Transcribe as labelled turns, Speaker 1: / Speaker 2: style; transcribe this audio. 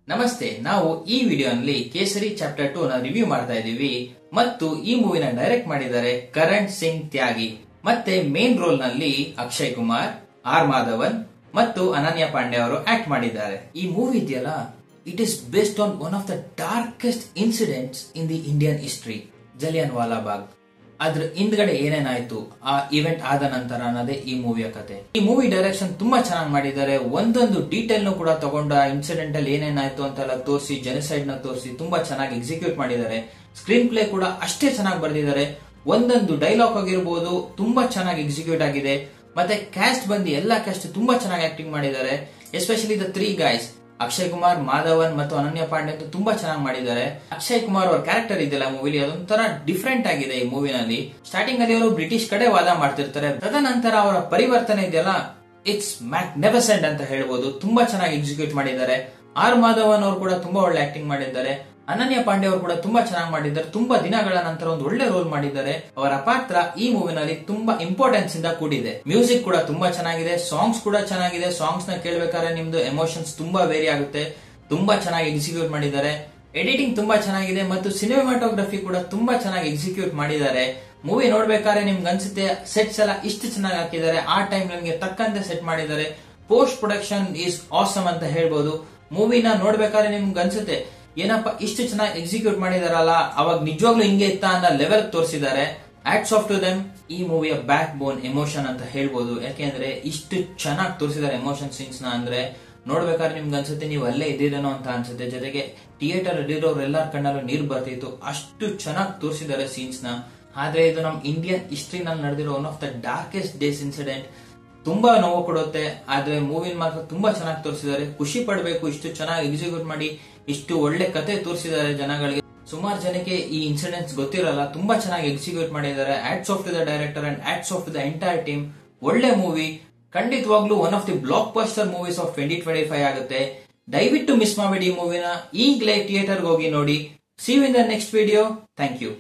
Speaker 1: ನಮಸ್ತೆ. ನಾವು ಈ ವಿಡಿಯೋನಲ್ಲಿ ಕೇಸರಿ ಚಾಪ್ಟರ್ 2 ನ ರಿವ್ಯೂ ಮಾಡ್ತಾ ಇದೀವಿ ಮತ್ತು ಈ ಮೂವಿನ ಡೈರೆಕ್ಟ್ ಮಾಡಿದ್ದಾರೆ ಕರಣ್ ಸಿಂಗ್ ತ್ಯಾಗಿ. ಮತ್ತೆ ಮೇನ್ ರೋಲ್ ನಲ್ಲಿ ಅಕ್ಷಯ್ ಕುಮಾರ್, ಆರ್ ಮಾಧವನ್ ಮತ್ತು ಅನನ್ಯ ಪಾಂಡೆ ಅವರು ಆಕ್ಟ್ ಮಾಡಿದ್ದಾರೆ. ಈ ಮೂವಿ ಇದೆಯಲ್ಲ, it is based on one of the darkest incidents in the Indian history, Jallian Vala Bagh. ಅದ್ರ ಹಿಂದ್ಗಡೆ ಏನೇನಾಯ್ತು, ಆ ಇವೆಂಟ್ ಆದ ನಂತರ ಅನ್ನೋದೇ ಈ ಮೂವಿಯ ಕತೆ. ಈ ಮೂವಿ ಡೈರೆಕ್ಷನ್ ತುಂಬಾ ಚೆನ್ನಾಗಿ ಮಾಡಿದ್ದಾರೆ. ಒಂದೊಂದು ಡೀಟೇಲ್ ಕೂಡ ತಗೊಂಡ ಇನ್ಸಿಡೆಂಟ್ ಅಲ್ಲಿ ಏನೇನಾಯ್ತು ಅಂತೆಲ್ಲ ತೋರಿಸಿ, ಜನಸೈಡ್ ನ ತೋರಿಸಿ ತುಂಬಾ ಚೆನ್ನಾಗಿ ಎಕ್ಸಿಕ್ಯೂಟ್ ಮಾಡಿದ್ದಾರೆ. ಸ್ಕ್ರೀನ್ ಪ್ಲೇ ಕೂಡ ಅಷ್ಟೇ ಚೆನ್ನಾಗಿ ಬರೆದಿದ್ದಾರೆ. ಒಂದೊಂದು ಡೈಲಾಗ್ ಆಗಿರ್ಬೋದು ತುಂಬಾ ಚೆನ್ನಾಗಿ ಎಕ್ಸಿಕ್ಯೂಟ್ ಆಗಿದೆ. ಮತ್ತೆ ಕ್ಯಾಸ್ಟ್ ಬಂದು ಎಲ್ಲಾ ಕ್ಯಾಸ್ಟ್ ತುಂಬಾ ಚೆನ್ನಾಗಿ ಆಕ್ಟಿಂಗ್ ಮಾಡಿದ್ದಾರೆ. Especially the 3 guys, Akshay Kumar, Madhavan ಮತ್ತು ಅನನ್ಯ ಪಾಂಡೆ ಅಂತ ತುಂಬಾ ಚೆನ್ನಾಗಿ ಮಾಡಿದ್ದಾರೆ. ಅಕ್ಷಯ್ ಕುಮಾರ್ ಅವರ ಕ್ಯಾರೆಕ್ಟರ್ ಇದೆಯಲ್ಲ ಮೂವಿಲಿ, ಅದೊಂಥರ ಡಿಫ್ರೆಂಟ್ ಆಗಿದೆ. ಈ ಮೂವಿನಲ್ಲಿ ಸ್ಟಾರ್ಟಿಂಗ್ ಅಲ್ಲಿ ಅವರು ಬ್ರಿಟಿಷ್ ಕಡೆ ವಾದ ಮಾಡ್ತಿರ್ತಾರೆ. ತದನಂತರ ಅವರ ಪರಿವರ್ತನೆ ಇದೆಯಲ್ಲ, ಇಟ್ಸ್ ಮ್ಯಾಗ್ನಿಫಿಸೆಂಟ್ ಅಂತ ಹೇಳ್ಬೋದು. ತುಂಬಾ ಚೆನ್ನಾಗಿ ಎಕ್ಸಿಕ್ಯೂಟ್ ಮಾಡಿದ್ದಾರೆ. ಆರ್ ಮಾಧವನ್ ಅವರು ಕೂಡ ತುಂಬಾ ಒಳ್ಳೆ ಆಕ್ಟಿಂಗ್ ಮಾಡಿದ್ದಾರೆ. ಅನನ್ಯ ಪಾಂಡೆ ಅವರು ಕೂಡ ತುಂಬಾ ಚೆನ್ನಾಗಿ ಮಾಡಿದ್ದಾರೆ. ತುಂಬಾ ದಿನಗಳ ನಂತರ ಒಂದು ಒಳ್ಳೆ ರೋಲ್ ಮಾಡಿದ್ದಾರೆ. ಅವರ ಪಾತ್ರ ಈ ಮೂವಿನಲ್ಲಿ ತುಂಬಾ ಇಂಪಾರ್ಟೆನ್ಸ್ ಇಂದ ಕೂಡಿದೆ. ಮ್ಯೂಸಿಕ್ ಕೂಡ ತುಂಬಾ ಚೆನ್ನಾಗಿದೆ, ಸಾಂಗ್ಸ್ ಕೂಡ ಚೆನ್ನಾಗಿದೆ. ಸಾಂಗ್ಸ್ ನ ಕೇಳಬೇಕಾದ್ರೆ ನಿಮ್ದು ಎಮೋಷನ್ಸ್ ತುಂಬಾ ವೇರಿ ಆಗುತ್ತೆ. ತುಂಬಾ ಚೆನ್ನಾಗಿ ಎಕ್ಸಿಕ್ಯೂಟ್ ಮಾಡಿದ್ದಾರೆ. ಎಡಿಟಿಂಗ್ ತುಂಬಾ ಚೆನ್ನಾಗಿದೆ ಮತ್ತು ಸಿನಿಮಾಟೋಗ್ರಫಿ ಕೂಡ ತುಂಬಾ ಚೆನ್ನಾಗಿ ಎಕ್ಸಿಕ್ಯೂಟ್ ಮಾಡಿದ್ದಾರೆ. ಮೂವಿ ನೋಡ್ಬೇಕಾದ್ರೆ ನಿಮ್ಗೆ ಅನ್ಸುತ್ತೆ ಸೆಟ್ಸ್ ಎಲ್ಲ ಇಷ್ಟು ಚೆನ್ನಾಗಿ ಹಾಕಿದ್ದಾರೆ, ಆ ಟೈಮ್ ನಿಮ್ಗೆ ತಕ್ಕಂತೆ ಸೆಟ್ ಮಾಡಿದ್ದಾರೆ. ಪೋಸ್ಟ್ ಪ್ರೊಡಕ್ಷನ್ ಈಸ್ ಆಸಮ್ ಅಂತ ಹೇಳ್ಬೋದು. ಮೂವಿನ ನೋಡ್ಬೇಕಾದ್ರೆ ನಿಮ್ಗೆ ಅನ್ಸುತ್ತೆ ಏನಪ್ಪ ಇಷ್ಟು ಚೆನ್ನಾಗಿ ಎಕ್ಸಿಕ್ಯೂಟ್ ಮಾಡಿದಾರಲ್ಲ, ಅವಾಗ ನಿಜವಾಗ್ಲೂ ಹಿಂಗೆ ಇತ್ತ ಅನ್ನೋ ಲೆವೆಲ್ ತೋರಿಸಿದ್ದಾರೆ. Hats off to them. ಈ ಮೂವಿಯ ಬ್ಯಾಕ್ ಬೋನ್ ಎಮೋಷನ್ ಅಂತ ಹೇಳ್ಬೋದು. ಯಾಕೆಂದ್ರೆ ಇಷ್ಟು ಚೆನ್ನಾಗಿ ತೋರಿಸಿದ್ದಾರೆ ಎಮೋಷನ್ ಸೀನ್ಸ್ ನ. ಅಂದ್ರೆ ನೋಡ್ಬೇಕಾದ್ರೆ ನಿಮ್ಗೆ ಅನ್ಸುತ್ತೆ ನೀವು ಅಲ್ಲೇ ಇದ್ದೀರೇನೋ ಅಂತ ಅನ್ಸುತ್ತೆ. ಜೊತೆಗೆ ಥಿಯೇಟರ್ ಅಲ್ಲಿರೋರು ಎಲ್ಲರ ಕಣ್ಣಲ್ಲೂ ನೀರು ಬರ್ತಿತ್ತು, ಅಷ್ಟು ಚೆನ್ನಾಗಿ ತೋರಿಸಿದ್ದಾರೆ ಸೀನ್ಸ್ ನ. ಆದ್ರೆ ಇದು ನಮ್ ಇಂಡಿಯನ್ ಹಿಸ್ಟ್ರಿನಲ್ಲಿ ನಡೆದಿರೋ one of the darkest days incident. ತುಂಬಾ ನೋವು ಕೊಡುತ್ತೆ. ಆದ್ರೆ ಮೂವಿನ ಮಾತ್ರ ತುಂಬಾ ಚೆನ್ನಾಗಿ ತೋರಿಸಿದ್ದಾರೆ. ಖುಷಿ ಪಡಬೇಕು, ಇಷ್ಟು ಚೆನ್ನಾಗಿ ಎಕ್ಸಿಕ್ಯೂಟ್ ಮಾಡಿ ಇಷ್ಟು ಒಳ್ಳೆ ಕತೆ ತೋರಿಸಿದ್ದಾರೆ ಜನಗಳಿಗೆ. ಸುಮಾರು ಜನಕ್ಕೆ ಈ ಇನ್ಸಿಡೆಂಟ್ಸ್ ಗೊತ್ತಿರಲ್ಲ, ತುಂಬಾ ಚೆನ್ನಾಗಿ ಎಕ್ಸಿಕ್ಯೂಟ್ ಮಾಡಿದ್ದಾರೆ. Hats off to the director and hats off to the entire team. ಒಳ್ಳೆ ಮೂವಿ, ಖಂಡಿತವಾಗ್ಲೂ one of the blockbuster movies of 2025 ಆಗುತ್ತೆ. ದಯವಿಟ್ಟು ಮಿಸ್ ಮಾಡಬೇಡಿ ಈ ಮೂವಿನ. ಈಗಲೇ ಥಿಯೇಟರ್ಗೆ ಹೋಗಿ ನೋಡಿ. See you in the next video. Thank you.